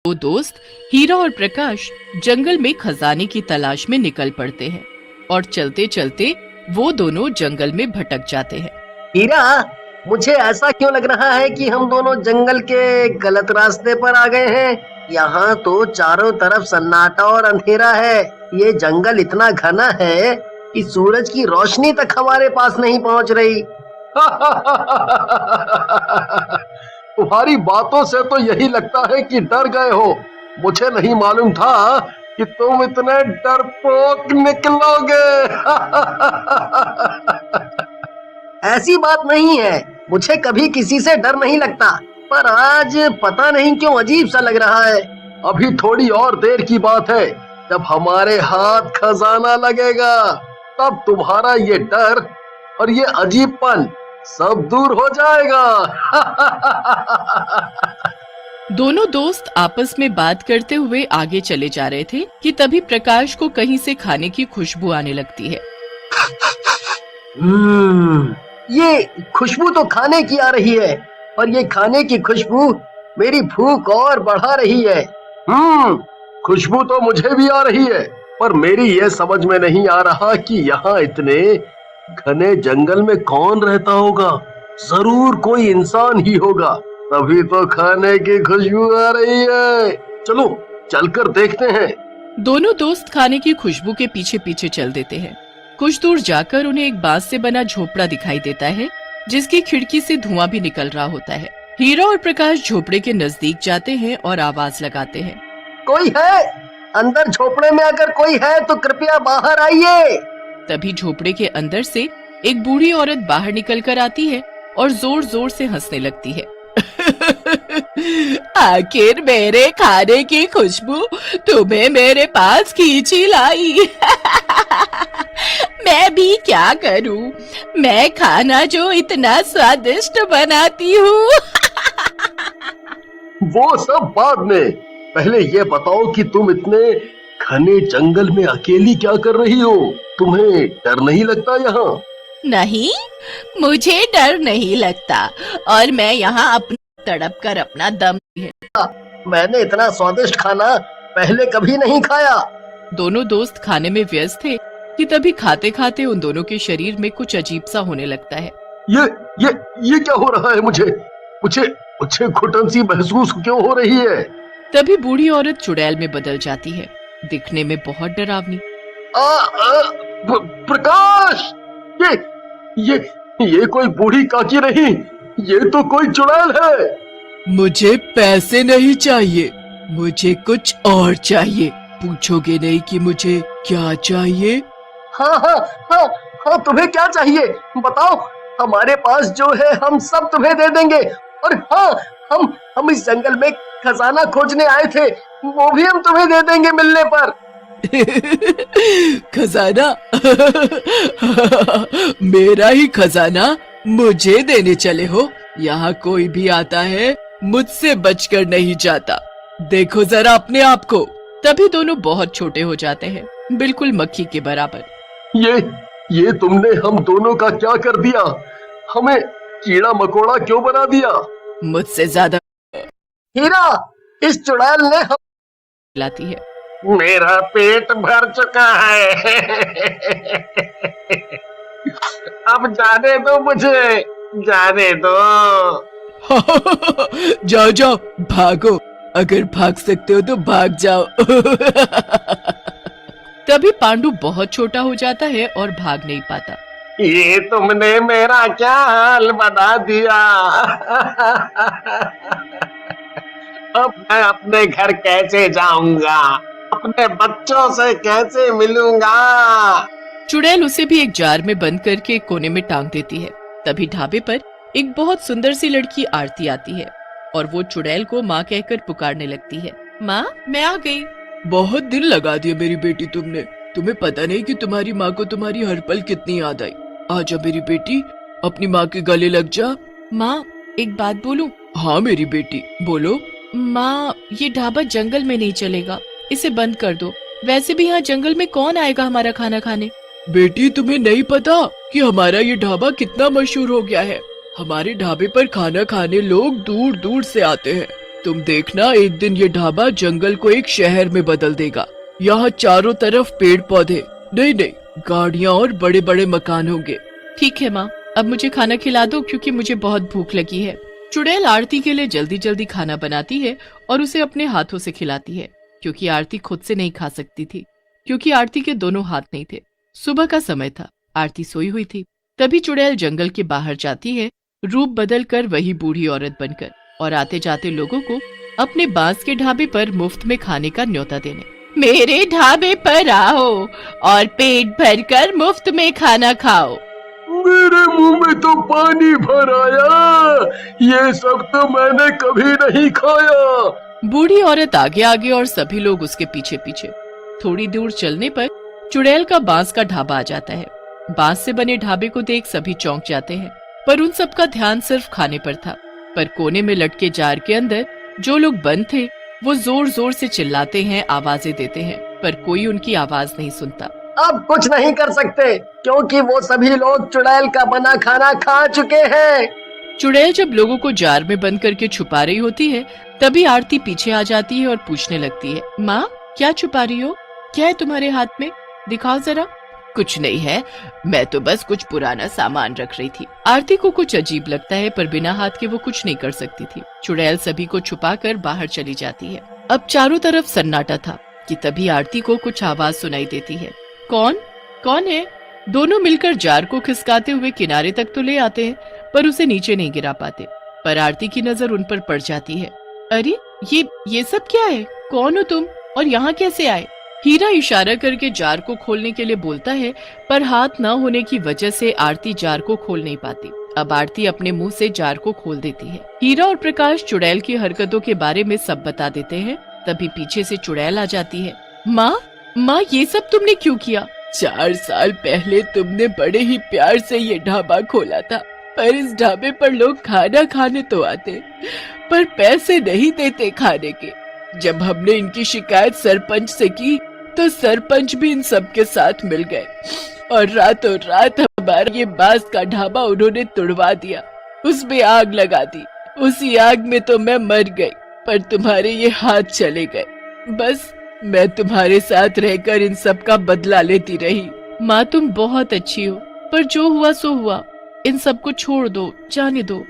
दो दोस्त हीरा और प्रकाश जंगल में खजाने की तलाश में निकल पड़ते हैं और चलते चलते वो दोनों जंगल में भटक जाते हैं। हीरा, मुझे ऐसा क्यों लग रहा है कि हम दोनों जंगल के गलत रास्ते पर आ गए हैं। यहाँ तो चारों तरफ सन्नाटा और अंधेरा है। ये जंगल इतना घना है कि सूरज की रोशनी तक हमारे पास नहीं पहुँच रही। तुम्हारी बातों से तो यही लगता है कि डर गए हो। मुझे नहीं मालूम था कि तुम इतने डरपोक निकलोगे। ऐसी बात नहीं है, मुझे कभी किसी से डर नहीं लगता, पर आज पता नहीं क्यों अजीब सा लग रहा है। अभी थोड़ी और देर की बात है, जब हमारे हाथ खजाना लगेगा तब तुम्हारा ये डर और ये अजीबपन सब दूर हो जाएगा। दोनों दोस्त आपस में बात करते हुए आगे चले जा रहे थे कि तभी प्रकाश को कहीं से खाने की खुशबू आने लगती है। ये खुशबू तो खाने की आ रही है, और ये खाने की खुशबू मेरी भूख और बढ़ा रही है। खुशबू तो मुझे भी आ रही है, पर मेरी ये समझ में नहीं आ रहा कि यहाँ इतने घने जंगल में कौन रहता होगा। जरूर कोई इंसान ही होगा, तभी तो खाने की खुशबू आ रही है। चलो चलकर देखते हैं। दोनों दोस्त खाने की खुशबू के पीछे पीछे चल देते हैं। कुछ दूर जाकर उन्हें एक बांस से बना झोपड़ा दिखाई देता है, जिसकी खिड़की से धुआं भी निकल रहा होता है। हीरा और प्रकाश झोपड़े के नजदीक जाते हैं और आवाज लगाते हैं, कोई है? अंदर झोपड़े में अगर कोई है तो कृपया बाहर आइए। तभी झोपड़े के अंदर से एक बूढ़ी औरत बाहर निकल कर आती है और जोर जोर से हंसने लगती है। आखिर मेरे खाने की खुशबू तुम्हें मेरे पास खींची लाई। मैं भी क्या करूं, मैं खाना जो इतना स्वादिष्ट बनाती हूँ। वो सब बाद में, पहले ये बताओ कि तुम इतने घने जंगल में अकेली क्या कर रही हो? तुम्हें डर नहीं लगता यहाँ? नहीं, मुझे डर नहीं लगता, और मैं यहाँ अपनी तड़प कर अपना दम है। मैंने इतना स्वादिष्ट खाना पहले कभी नहीं खाया। दोनों दोस्त खाने में व्यस्त थे कि तभी खाते खाते उन दोनों के शरीर में कुछ अजीब सा होने लगता है। ये क्या हो रहा है? मुझे घुटन सी महसूस क्यों हो रही है? तभी बूढ़ी औरत चुड़ैल में बदल जाती है, दिखने में बहुत डरावनी। प्रकाश, ये कोई बूढ़ी काकी नहीं, ये तो कोई चुड़ैल है। मुझे पैसे नहीं चाहिए, मुझे कुछ और चाहिए। पूछोगे नहीं कि मुझे क्या चाहिए? हाँ, तुम्हें क्या चाहिए बताओ। हमारे पास जो है हम सब तुम्हें दे देंगे। और हाँ, हम इस जंगल में खजाना खोजने आए थे, वो भी हम तुम्हें दे देंगे मिलने पर। खजाना? मेरा ही खजाना मुझे देने चले हो? यहाँ कोई भी आता है मुझसे बचकर नहीं जाता। देखो जरा अपने आप को। तभी दोनों बहुत छोटे हो जाते हैं, बिल्कुल मक्खी के बराबर। ये तुमने हम दोनों का क्या कर दिया? हमें कीड़ा मकोड़ा क्यों बना दिया? मुझसे ज्यादा हीरा, इस चुड़ैल ने हम लाती है। मेरा पेट भर चुका है। अब जाने दो मुझे, जाने दो। जाओ जाओ, भागो। अगर भाग सकते हो तो भाग जाओ। तभी पांडु बहुत छोटा हो जाता है और भाग नहीं पाता। ये तुमने मेरा क्या हाल बना दिया। अब मैं अपने घर कैसे जाऊंगा? अपने बच्चों से कैसे मिलूंगा? चुड़ैल उसे भी एक जार में बंद करके एक कोने में टांग देती है। तभी ढाबे पर एक बहुत सुंदर सी लड़की आरती आती है और वो चुड़ैल को माँ कहकर पुकारने लगती है। माँ, मैं आ गई। बहुत दिन लगा दिया मेरी बेटी तुमने। तुम्हें पता नहीं कि तुम्हारी माँ को तुम्हारी हर पल कितनी याद आई। आजा मेरी बेटी, अपनी माँ के गले लग जा। माँ, एक बात बोलूं? हाँ मेरी बेटी, बोलो। माँ, ये ढाबा जंगल में नहीं चलेगा, इसे बंद कर दो। वैसे भी यहाँ जंगल में कौन आएगा हमारा खाना खाने? बेटी, तुम्हें नहीं पता कि हमारा ये ढाबा कितना मशहूर हो गया है। हमारे ढाबे पर खाना खाने लोग दूर दूर से आते हैं। तुम देखना, एक दिन ये ढाबा जंगल को एक शहर में बदल देगा। यहाँ चारों तरफ पेड़ पौधे, नहीं नहीं, गाड़ियाँ और बड़े बड़े मकान होंगे। ठीक है माँ, अब मुझे खाना खिला दो क्योंकि मुझे बहुत भूख लगी है। चुड़ैल आरती के लिए जल्दी जल्दी खाना बनाती है और उसे अपने हाथों से खिलाती है, क्योंकि आरती खुद से नहीं खा सकती थी, क्योंकि आरती के दोनों हाथ नहीं थे। सुबह का समय था, आरती सोई हुई थी। तभी चुड़ैल जंगल के बाहर जाती है, रूप बदल कर वही बूढ़ी औरत बनकर, और आते जाते लोगों को अपने बांस के ढाबे पर मुफ्त में खाने का न्योता देने। मेरे ढाबे पर आओ और पेट भरकर मुफ्त में खाना खाओ। मेरे मुंह में तो पानी भर आया, ये सब तो मैंने कभी नहीं खाया। बूढ़ी औरत आगे आगे और सभी लोग उसके पीछे पीछे। थोड़ी दूर चलने पर चुड़ैल का बांस का ढाबा आ जाता है। बांस से बने ढाबे को देख सभी चौंक जाते हैं, पर उन सबका ध्यान सिर्फ खाने पर था। पर कोने में लटके जार के अंदर जो लोग बंद थे वो जोर जोर से चिल्लाते हैं, आवाजें देते हैं, पर कोई उनकी आवाज नहीं सुनता। अब कुछ नहीं कर सकते क्योंकि वो सभी लोग चुड़ैल का बना खाना खा चुके हैं। चुड़ैल जब लोगों को जार में बंद करके छुपा रही होती है, तभी आरती पीछे आ जाती है और पूछने लगती है, माँ क्या छुपा रही हो? क्या है तुम्हारे हाथ में? दिखाओ जरा। कुछ नहीं है, मैं तो बस कुछ पुराना सामान रख रही थी। आरती को कुछ अजीब लगता है, पर बिना हाथ के वो कुछ नहीं कर सकती थी। चुड़ैल सभी को छुपाकर बाहर चली जाती है। अब चारों तरफ सन्नाटा था कि तभी आरती को कुछ आवाज सुनाई देती है। कौन कौन है? दोनों मिलकर जार को खिसकाते हुए किनारे तक तो ले आते हैं, पर उसे नीचे नहीं गिरा पाते। पर आरती की नजर उन पर पड़ जाती है। अरे ये सब क्या है? कौन हो तुम और यहाँ कैसे आए? हीरा इशारा करके जार को खोलने के लिए बोलता है, पर हाथ न होने की वजह से आरती जार को खोल नहीं पाती। अब आरती अपने मुंह से जार को खोल देती है। हीरा और प्रकाश चुड़ैल की हरकतों के बारे में सब बता देते हैं। तभी पीछे से चुड़ैल आ जाती है। माँ ये सब तुमने क्यों किया? 4 साल पहले तुमने बड़े ही प्यार से ये ढाबा खोला था, पर इस ढाबे पर लोग खाना खाने तो आते, पर पैसे नहीं देते खाने के। जब हमने इनकी शिकायत सरपंच से की तो सरपंच भी इन सब के साथ मिल गए और रातों रात हमारा ये बांस का ढाबा उन्होंने तुड़वा दिया, उसमें आग लगा दी। उसी आग में तो मैं मर गई, पर तुम्हारे ये हाथ चले गए। बस मैं तुम्हारे साथ रहकर इन सब का बदला लेती रही। माँ तुम बहुत अच्छी हो, पर जो हुआ सो हुआ, इन सब को छोड़ दो, जाने दो।